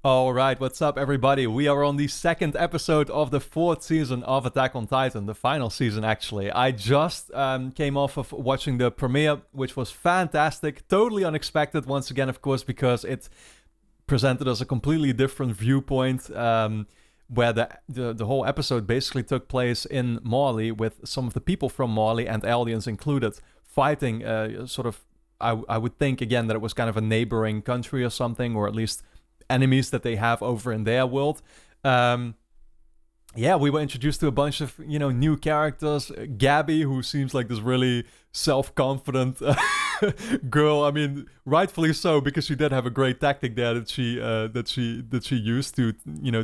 Alright, what's up everybody? We are on the second episode of the fourth season of Attack on Titan, the final season actually. I just came off of watching the premiere, which was fantastic, totally unexpected once again, of course, because it presented us a completely different viewpoint, where the whole episode basically took place in Marley with some of the people from Marley and aliens included fighting I would think again that it was kind of a neighboring country or something, or at least enemies that they have over in their world. Yeah, we were introduced to a bunch of, new characters. Gabby, who seems like this really self-confident girl. I mean, rightfully so, because she did have a great tactic there that she used to,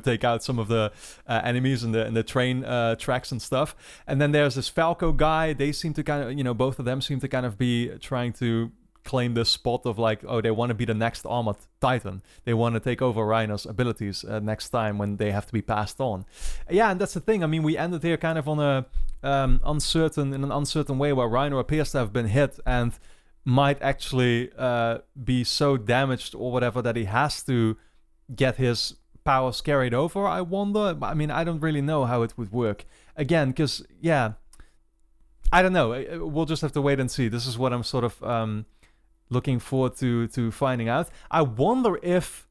take out some of the enemies in the train tracks and stuff. And then there's this Falco guy. They seem to kind of, both of them seem to kind of be trying to claim this spot of like, oh, they want to be the next armored titan. They want to take over Reiner's abilities next time when they have to be passed on. Yeah, and that's the thing. I mean, we ended here kind of on a in an uncertain way, where Reiner appears to have been hit and might actually be so damaged or whatever that he has to get his powers carried over. I wonder. I mean, I don't really know how it would work. Again, because yeah, I don't know. We'll just have to wait and see. This is what I'm sort of looking forward to finding out. I wonder if,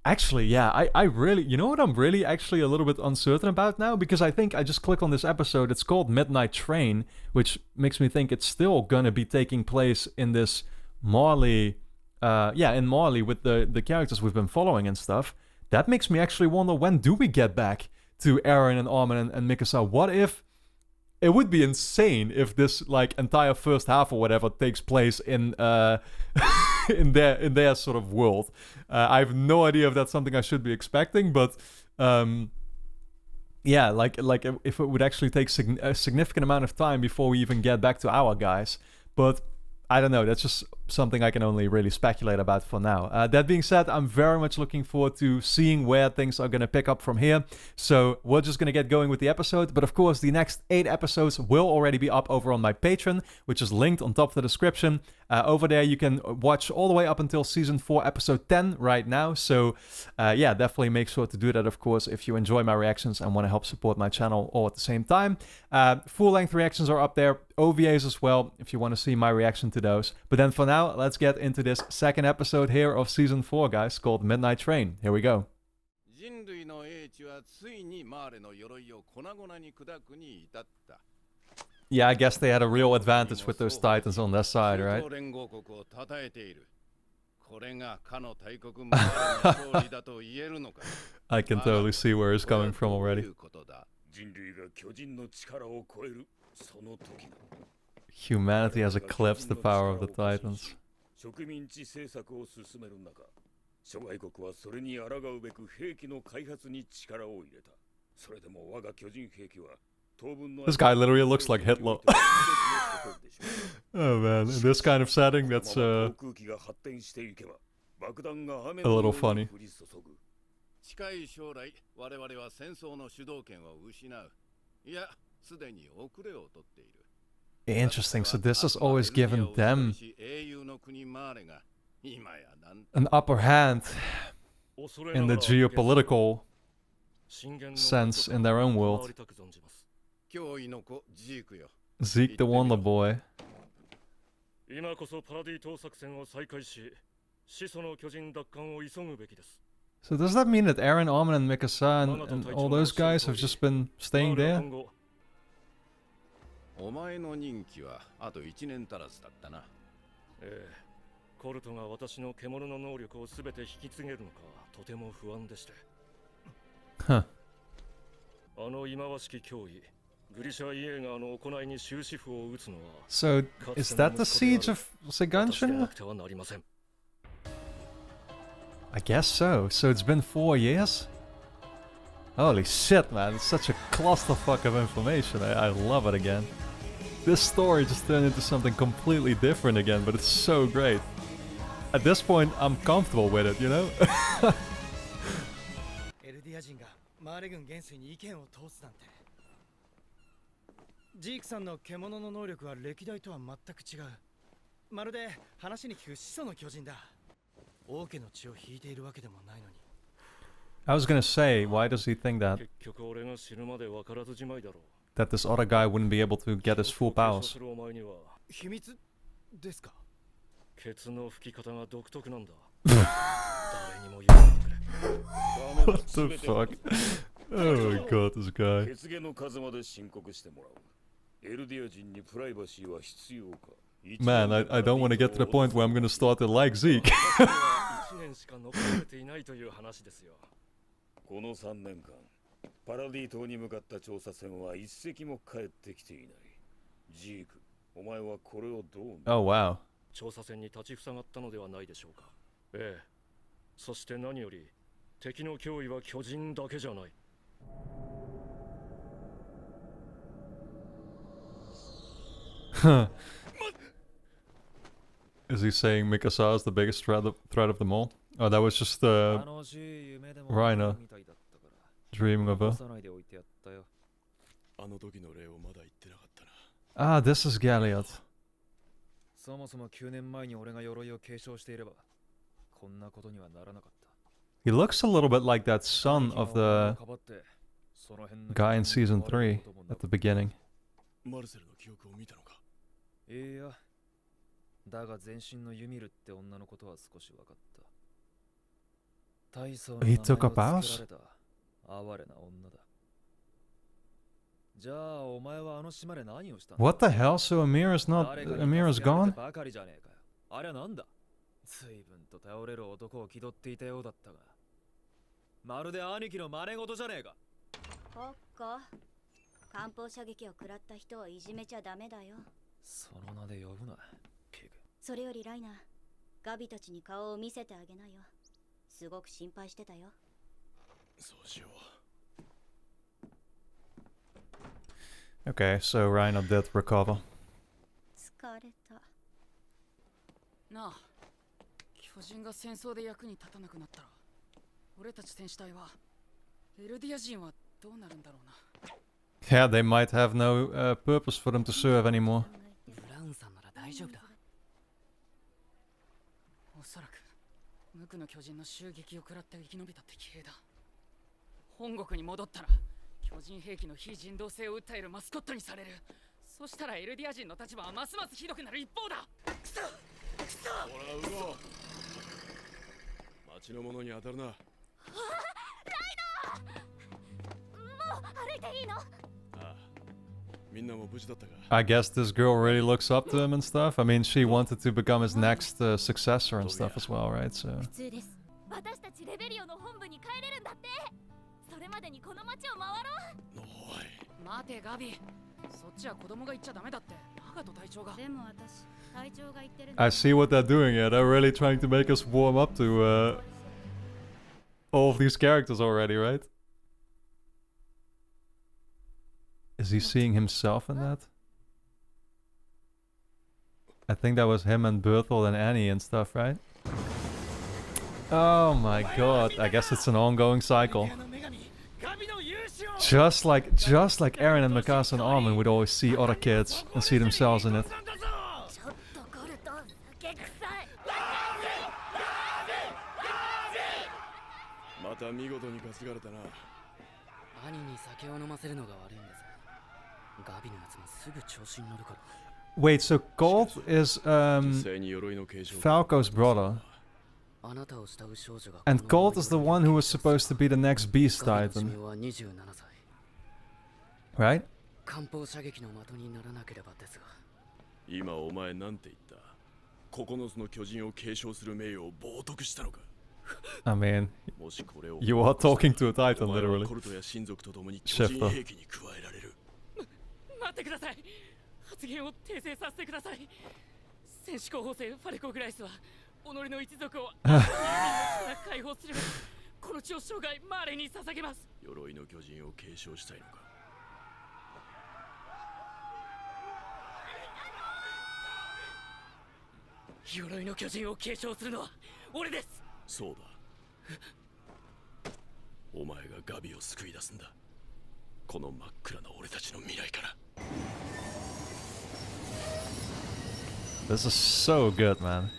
actually, yeah, I really, you know what I'm really actually a little bit uncertain about now? Because I think I just clicked on this episode. It's called Midnight Train, which makes me think it's still gonna be taking place in this Marley, in Marley with the characters we've been following and stuff. That makes me actually wonder, when do we get back to Eren and Armin and Mikasa? What if... It would be insane if this like entire first half or whatever takes place in in their sort of world. I have no idea if that's something I should be expecting, but yeah, like if it would actually take a significant amount of time before we even get back to our guys. But I don't know, that's just something I can only really speculate about for now. That being said, I'm very much looking forward to seeing where things are going to pick up from here. So we're just going to get going with the episode. But of course, the next 8 episodes will already be up over on my Patreon, which is linked on top of the description. Over there, you can watch all the way up until Season 4, Episode 10 right now. So yeah, definitely make sure to do that, of course, if you enjoy my reactions and want to help support my channel all at the same time. Full-length reactions are up there. OVAs as well, if you want to see my reaction to those. But then for now, let's get into this second episode here of Season 4, guys, called Midnight Train. Here we go. Yeah, I guess they had a real advantage with those titans on their side, right? I can totally see where he's coming from already. Humanity has eclipsed the power of the Titans. This guy literally looks like Hitler. Oh man, in this kind of setting, that's a little funny. Interesting, so this has always given them an upper hand in the geopolitical sense in their own world. Zeke the Wonder Boy. So does that mean that Eren, Armin, and Mikasa and all those guys have just been staying there? Huh. So, is that the siege of Seganshin? I guess so. So it's been 4 years? Holy shit, man. It's such a clusterfuck of information. I love it again. This story just turned into something completely different again, but it's so great. At this point, I'm comfortable with it, you know? I was gonna say, why does he think that? That this other guy wouldn't be able to get his full powers. What the fuck? Oh my god, this guy. Man, I don't want to get to the point where I'm gonna start to like Zeke. この3年間、パラディ島に向かった調査船は一隻も帰ってきていない。ジーク、お前はこれをどう見る？ Oh wow. 調査船に立ちふさがったのではないでしょうか。ええ。そして何より敵の脅威は巨人だけじゃない。Is he saying Mikasa is the biggest threat of them all? Oh, that was just Riner dreaming of her. Ah, this is Galliot. He looks a little bit like that son of the guy in season 3 at the beginning. He took her powers? What the hell? So Amira's not... Amira's gone? 随分と頼れる男を気取っていたようだったが、まるで兄貴の真似事じゃねえか。ほっか。艦砲射撃を食らった人はいじめちゃダメだよ。その名で呼ぶな、ピグ。それよりライナー、ガビたちに顔を見せてあげなよ。すごく心配してたよ。そうしよう。Okay, so Rhino did recover. 疲れた。なあ。巨人が戦争で役に立たなくなったら、俺たち戦士隊はエルディア人はどうなるんだろうな。Yeah, they might have no purpose for them to serve anymore. ブラウンさんなら大丈夫だ。おそらく無垢の巨人の襲撃を食らって生き延びたって騎兵だ。本国に戻ったら巨人兵器の非人道性を訴えるマスコットにされる。そしたらエルディア人の立場はますますひどくなる一方だ。くそくそ。ほら、ウゴ。町の者に当たるな。ライナー。もう歩いていいの？ああ、みんなも無事だったか。I guess this girl really looks up to him and stuff. I mean, she wanted to become his next successor and stuff as well, right? So. 普通です。私たちレベリオの本部に帰れるんだって。それまでにこの町を回ろう。おい。待てガビ。そっちは子供が言っちゃダメだって。長門隊長が。でも私、隊長が言ってる。I see what they're doing here. They're really trying to make us warm up to all of these characters already, right? Is he seeing himself in that? I think that was him and Bertolt and Annie and stuff, right? Oh my god, I guess it's an ongoing cycle. Just like Eren and Mikasa and Armin would always see other kids and see themselves in it. また見事に担がれたな。兄に酒を飲ませるのが悪いんです。ガビのやつもすぐ調子に乗るから。Wait, so Gold is Falco's brother. And Gold is the one who was supposed to be the next Beast Titan. Right? 今お前なんて言った？9つの巨人を継承する名誉を冒涜したのか？ I mean, you are talking to a Titan, literally. Shifter. 待ってください。発言を訂正させてください。戦士候補生ファレコ・グライスは己の一族を解放する。この地を生涯マーレに捧げます。鎧の巨人を継承したいのか？鎧の巨人を継承するのは俺です。そうだ。お前がガビを救い出すんだ。この真っ暗な俺たちの未来から。This is so good, man.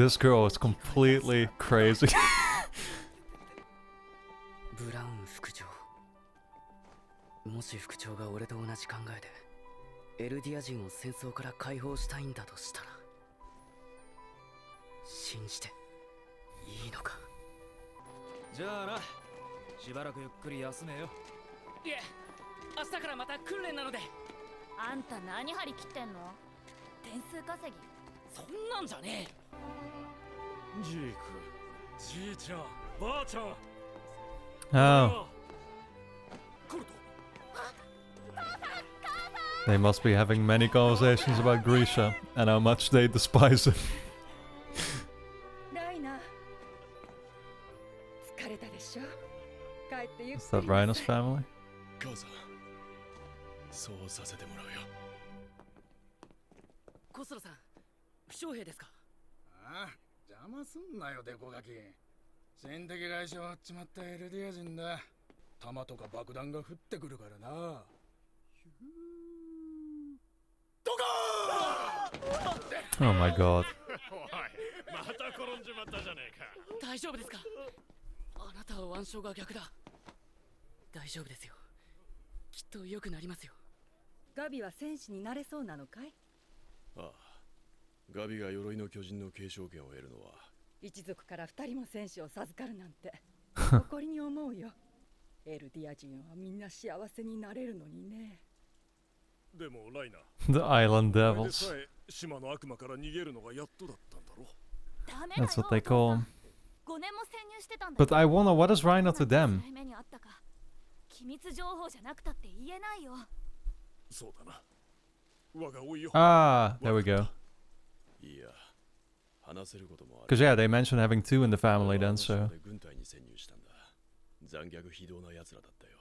This girl is completely crazy. ブラウン副長。もし副長が俺と同じ考えでエルディア人を戦争から解放したいんだとしたら信じていいのか。じゃあな、しばらくゆっくり休めよ。いえ、明日からまた訓練なので。あんた何張り切ってんの？点数稼ぎ。そんなんじゃねえ。ジーク、じいちゃん、ばあちゃん。 Oh, コルト、 they must be having many conversations about Grisha and how much they despise him. ライナー疲れたでしょ。帰ってゆっ Is く that りな Reiner's さい。 family? 母さん、そうさせてもらうよ。コスロさん、負傷兵ですか？ああ、邪魔すんなよ、デコガキ。心的外傷をっちまったエルディア人だ。弾とか爆弾が降ってくるからな。ドカーン Oh my god. おい、また転んじまったじゃねえか。大丈夫ですか？あなたは腕章が逆だ。大丈夫ですよ。きっと良くなりますよ。ガビは戦士になれそうなのかい？ああ、ガビが鎧の巨人の継承権を得るのは一族から2人も戦士を授かるなんて誇りに思うよ。エルディア人はみんな幸せになれるのにね。でもライナー、 The Island お前で Devils. さえ島の悪魔から逃げるのがやっとだったんだろ。ダメだよ。 That's what they call him. 5年も潜入してたんだよ。 But I wonder, what is Reiner to them? 辛い目にあったか。機密情報じゃなくたって言えないよ。そうだな。我が老いよ。 Ah, there we go. いや、話せることもある。 Because yeah, they mentioned having two in the family then, so 軍隊に潜入したんだ。残虐非道な奴らだったよ。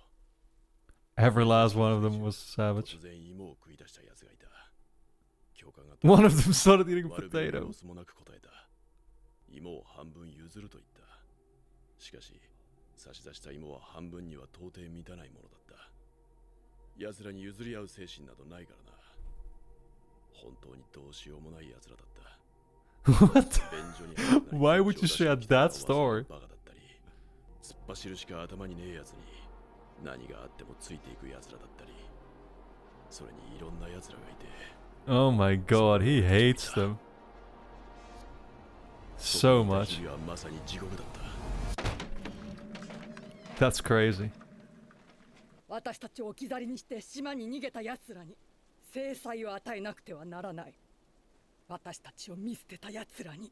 every last one of them was savage. 突然芋を食い出した奴がいた。教官が One of them started eating 悪びれる potato. 様子もなく答えた。芋を半分譲ると言った。しかし、差し出した芋は半分には到底満たないものだった。奴らに譲り合う精神などないからな。本当にどうしようもない奴らだった。 What? 便所に入るなり Why would you share that story? バカだったり、突っ走るしか頭にねえ奴に何があってもついていく奴らだったり、それにいろんな奴らがいて、 Oh my god, he hates them so そこにいた much. 日々はまさに地獄だった。 That's crazy. 私たちを置き去りにして島に逃げた奴らに制裁を与えなくてはならない。私たちを見捨てた奴らに。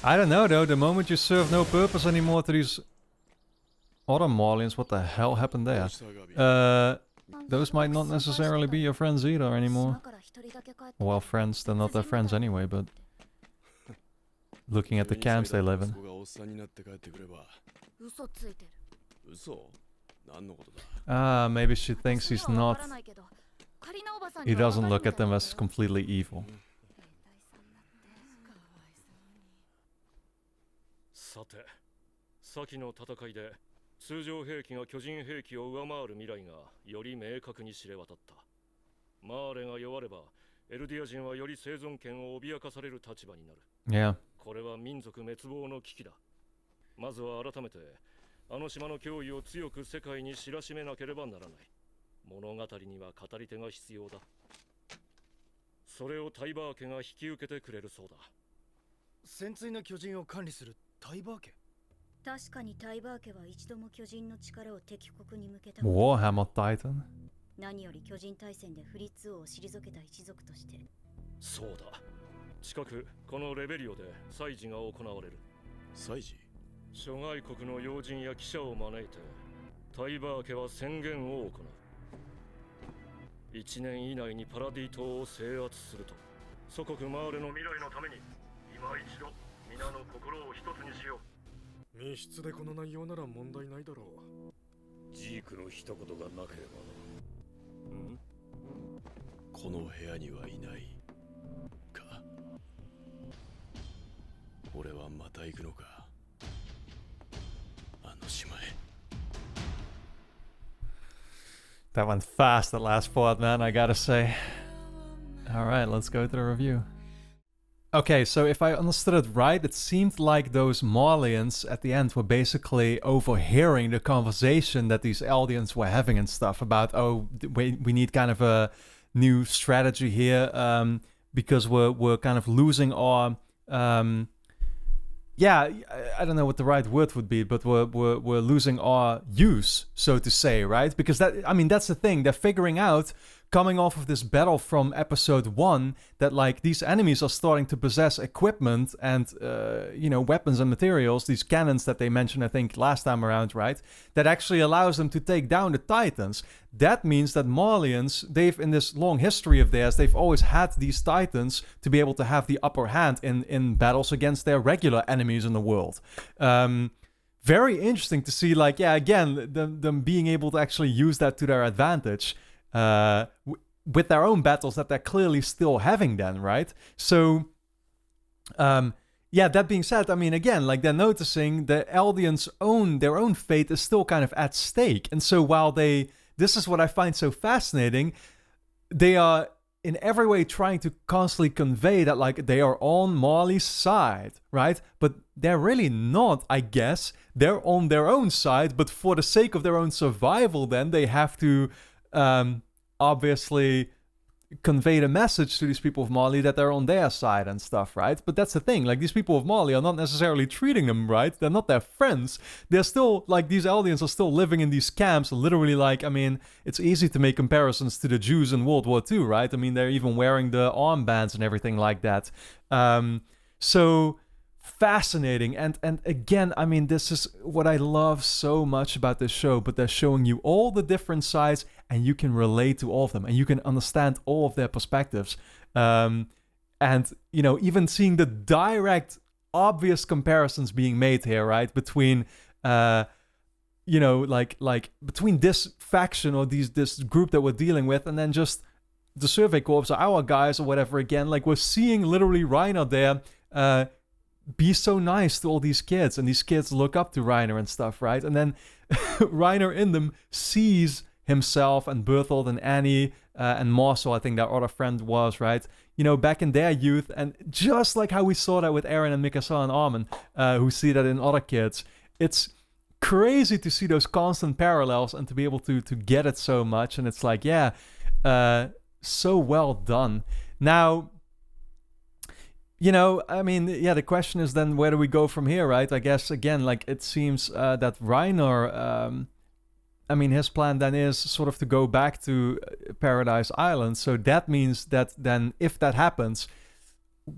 I don't know though, the moment you serve no purpose anymore to these other Marleyans, what the hell happened there? Those might not necessarily be your friends either anymore. 島から一人だけ帰って Well, friends, they're not their friends anyway, but looking at the camps they live in. 息子がおっさんになって帰ってくれば。嘘ついてる。嘘？何のことだ？ Ah, maybe she thinks he's それはわ not. からないけど、カリナおばさん He には doesn't わ look か at る them みたい as だよ。 completely evil. さて、先の戦いで通常兵器が巨人兵器を上回る未来がより明確に知れ渡った。マーレが弱れば、エルディア人はより生存権を脅かされる立場になる。 Yeah. これは民族滅亡の危機だ。まずは改めて、あの島の脅威を強く世界に知らしめなければならない。物語には語り手が必要だ。それをタイバー家が引き受けてくれるそうだ。潜水の巨人を管理するタイバー家。確かにタイバー家は一度も巨人の力を敵国に向けた。 Warhammer Titan. 何より巨人大戦でフリッツ王を退けた一族として。そうだ。近くこのレベリオで祭事が行われる。祭事？諸外国の要人や記者を招いてタイバー家は宣言を行う。1年以内にパラディ島を制圧すると。祖国マーレの未来のために今一度皆の心を一つにしよう。密室でこの内容なら問題ないだろう。ジークの一言がなければ。この部屋にはいないか。俺はまた行くのか、あの島へ。 That went fast, that last part, man, I gotta say. Alright, let's go to the review. Okay, so if I understood it right, it seemed like those Marleyans at the end were basically overhearing the conversation that these Eldians were having and stuff about, oh, we need kind of a new strategy here, because we're kind of losing our yeah, I don't know what the right word would be, but we're losing our use, so to say, right? Because that's the thing. They're figuring out, coming off of this battle from episode 1, that like these enemies are starting to possess equipment and weapons and materials, these cannons that they mentioned, I think, last time around, right? That actually allows them to take down the Titans. That means that Marleyans, they've, in this long history of theirs, they've always had these Titans to be able to have the upper hand in battles against their regular enemies in the world. Very interesting to see, like, yeah, again, them being able to actually use that to their advantage. With their own battles that they're clearly still having then, right? So, that being said, I mean, again, like, they're noticing the Eldians' their own fate is still kind of at stake. And so while this is what I find so fascinating, they are in every way trying to constantly convey that, like, they are on Marley's side, right? But they're really not, I guess. They're on their own side, but for the sake of their own survival, then they have to obviously convey the message to these people of Marley that they're on their side and stuff, right? But that's the thing, like, these people of Marley are not necessarily treating them right. They're not their friends. They're still, like, these Eldians are still living in these camps, literally, like, I mean, it's easy to make comparisons to the Jews in World War II, right? I mean, they're even wearing the armbands and everything like that. So fascinating. And again, I mean, this is what I love so much about this show, but they're showing you all the different sides and you can relate to all of them and you can understand all of their perspectives. And, even seeing the direct, obvious comparisons being made here, right? Between, between this faction or this group that we're dealing with and then just the Survey Corps or our guys or whatever again. Like, we're seeing literally Riner there, be so nice to all these kids, and these kids look up to Riner and stuff, right? And then Riner in them sees himself and Berthold and Annie and Marcel, I think their other friend was, right? Back in their youth, and just like how we saw that with Eren and Mikasa and Armin, who see that in other kids. It's crazy to see those constant parallels and to be able to get it so much, and it's like, so well done. Now, the question is then, where do we go from here, right? I guess, again, like, it seems that Riner, his plan then is sort of to go back to Paradise Island. So that means that then, if that happens,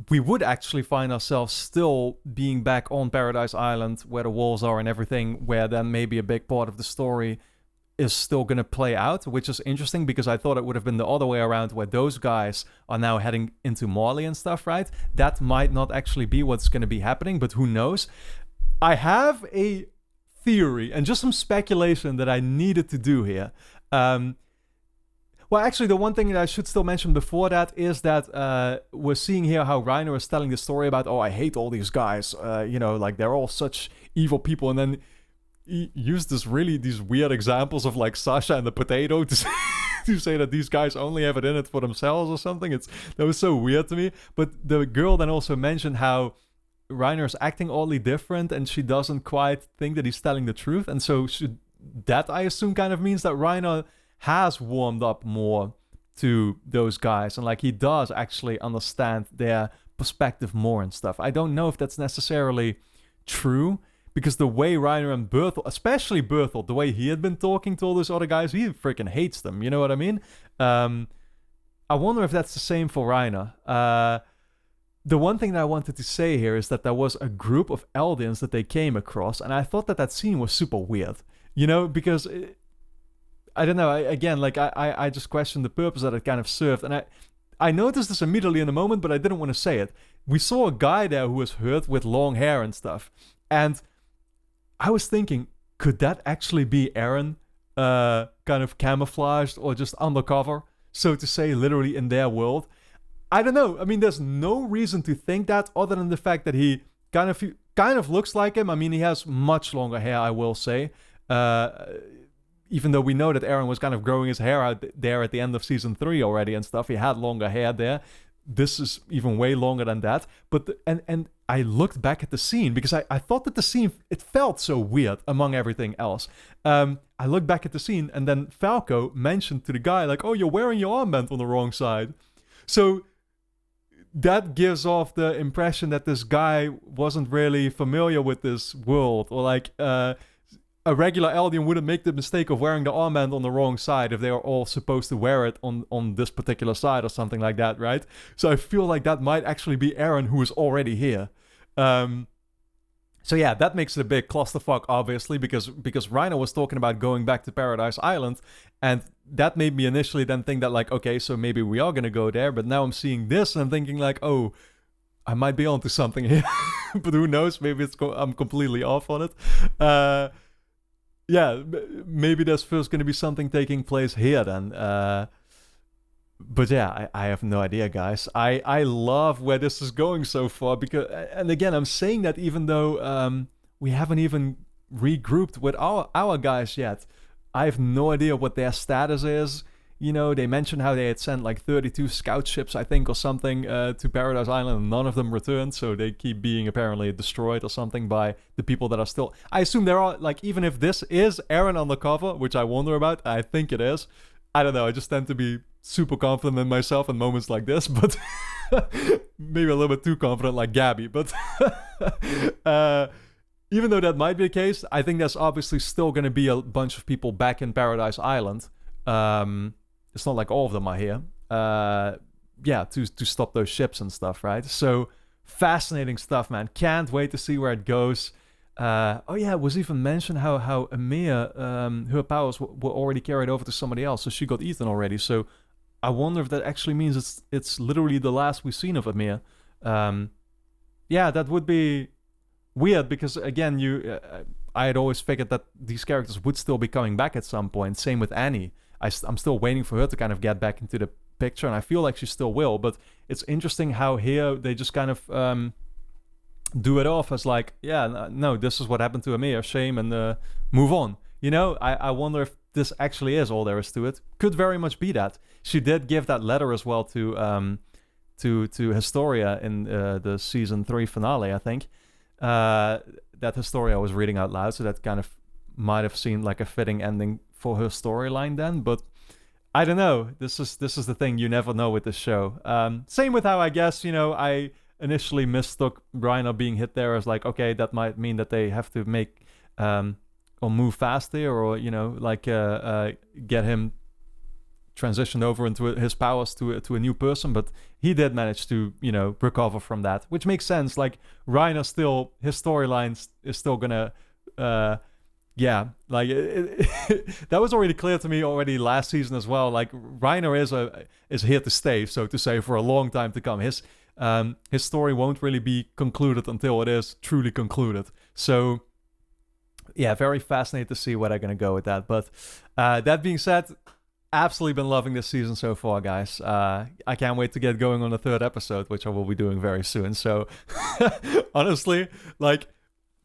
we would actually find ourselves still being back on Paradise Island, where the walls are and everything, where then maybe a big part of the story is still going to play out, which is interesting because I thought it would have been the other way around, where those guys are now heading into Marley and stuff, right? That might not actually be what's going to be happening, but who knows? I have a theory and just some speculation that I needed to do here. Well, actually, the one thing that I should still mention before that is that we're seeing here how Riner is telling the story about, I hate all these guys, like, they're all such evil people, and then he used these weird examples of, like, Sasha and the potato to say that these guys only have it in it for themselves or something. That was so weird to me. But the girl then also mentioned how Reiner's acting oddly different and she doesn't quite think that he's telling the truth. And so that, I assume, kind of means that Riner has warmed up more to those guys and, like, he does actually understand their perspective more and stuff. I don't know if that's necessarily true, because the way Riner and Berthold, especially Berthold, the way he had been talking to all those other guys, he freaking hates them. You know what I mean? I wonder if that's the same for Riner. The one thing that I wanted to say here is that there was a group of Eldians that they came across, and I thought that scene was super weird. Because I don't know. I just questioned the purpose that it kind of served, and I noticed this immediately in a moment, but I didn't want to say it. We saw a guy there who was hurt with long hair and stuff, and I was thinking, could that actually be Eren, kind of camouflaged or just undercover, so to say, literally in their world? I don't know. I mean, there's no reason to think that other than the fact that he kind of looks like him. I mean, he has much longer hair, I will say. Even though we know that Eren was kind of growing his hair out there at the end of season 3 already and stuff, he had longer hair there. this is even way longer than that. But and I looked back at the scene because I thought that the scene, it felt so weird among everything else. I looked back at the scene, and then Falco mentioned to the guy, like, oh, you're wearing your armband on the wrong side. So that gives off the impression that this guy wasn't really familiar with this world, or like a regular Eldian wouldn't make the mistake of wearing the armband on the wrong side if they are all supposed to wear it on this particular side or something like that, right? So I feel like that might actually be Eren, who is already here. So yeah, that makes it a big clusterfuck, obviously, because Riner was talking about going back to Paradise Island, and that made me initially then think that, like, okay, so maybe we are gonna go there, but now I'm seeing this and I'm thinking like, oh, I might be onto something here. But who knows, maybe I'm completely off on it. Yeah, maybe there's first going to be something taking place here then. But yeah, I have no idea, guys. I love where this is going so far, because, and again, I'm saying that even though we haven't even regrouped with our guys yet. I have no idea what their status is. You know, they mentioned how they had sent like 32 scout ships, I think, or something, to Paradise Island, and none of them returned, so they keep being apparently destroyed or something by the people that are still... I assume there are, like, even if this is Eren on the cover, which I wonder about, I think it is. I don't know, I just tend to be super confident in myself in moments like this, but maybe a little bit too confident like Gabby, but... even though that might be the case, I think there's obviously still going to be a bunch of people back in Paradise Island. It's not like all of them are here. Yeah, to stop those ships and stuff, right? So, fascinating stuff, man. Can't wait to see where it goes. Oh yeah, it was even mentioned how Amir, her powers were already carried over to somebody else, so she got eaten already. So, I wonder if that actually means it's literally the last we've seen of Amir. Yeah, that would be weird, because again, I had always figured that these characters would still be coming back at some point. Same with Annie. I'm still waiting for her to kind of get back into the picture, and I feel like she still will, but it's interesting how here they just kind of do it off as like, yeah, no, this is what happened to Amir, shame, and move on. You know, I wonder if this actually is all there is to it. Could very much be that. She did give that letter as well to Historia in the season 3 finale, I think. That Historia was reading out loud, so that kind of might have seemed like a fitting ending for her storyline then, but I don't know. This is the thing, you never know with this show. Same with how I guess, you know, I initially mistook Riner being hit there as like, okay, that might mean that they have to make or move faster, or, you know, like get him transitioned over into his powers to a new person, but he did manage to, you know, recover from that, which makes sense. Like, Riner still, his storyline is still gonna yeah, like that was already clear to me already last season as well. Like, Riner is here to stay, so to say, for a long time to come. His story won't really be concluded until it is truly concluded. So yeah, very fascinated to see where they're gonna go with that. But that being said, absolutely been loving this season so far, guys. I can't wait to get going on the 3rd episode, which I will be doing very soon. So honestly, like,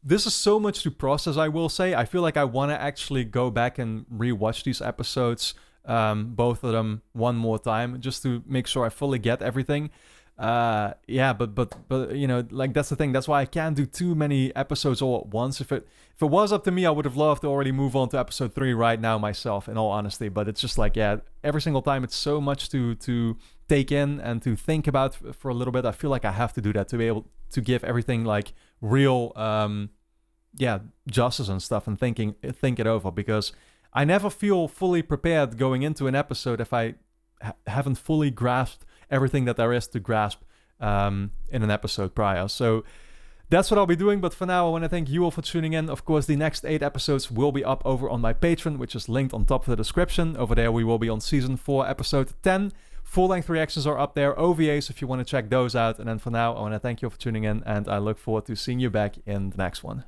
this is so much to process, I will say. I feel like I want to actually go back and rewatch these episodes, both of them, one more time, just to make sure I fully get everything. Yeah, but you know, like, that's the thing. That's why I can't do too many episodes all at once. If it was up to me, I would have loved to already move on to episode 3 right now myself, in all honesty. But it's just like, yeah, every single time it's so much to take in and to think about for a little bit. I feel like I have to do that to be able to give everything like real justice and stuff, and think it over, because I never feel fully prepared going into an episode if I haven't fully grasped everything that there is to grasp in an episode prior. So that's what I'll be doing, but for now I want to thank you all for tuning in. Of course, the next 8 episodes will be up over on my Patreon, which is linked on top of the description. Over there we will be on season 4 episode 10. Full-length reactions are up there, OVAs if you want to check those out. And then for now, I want to thank you all for tuning in, and I look forward to seeing you back in the next one.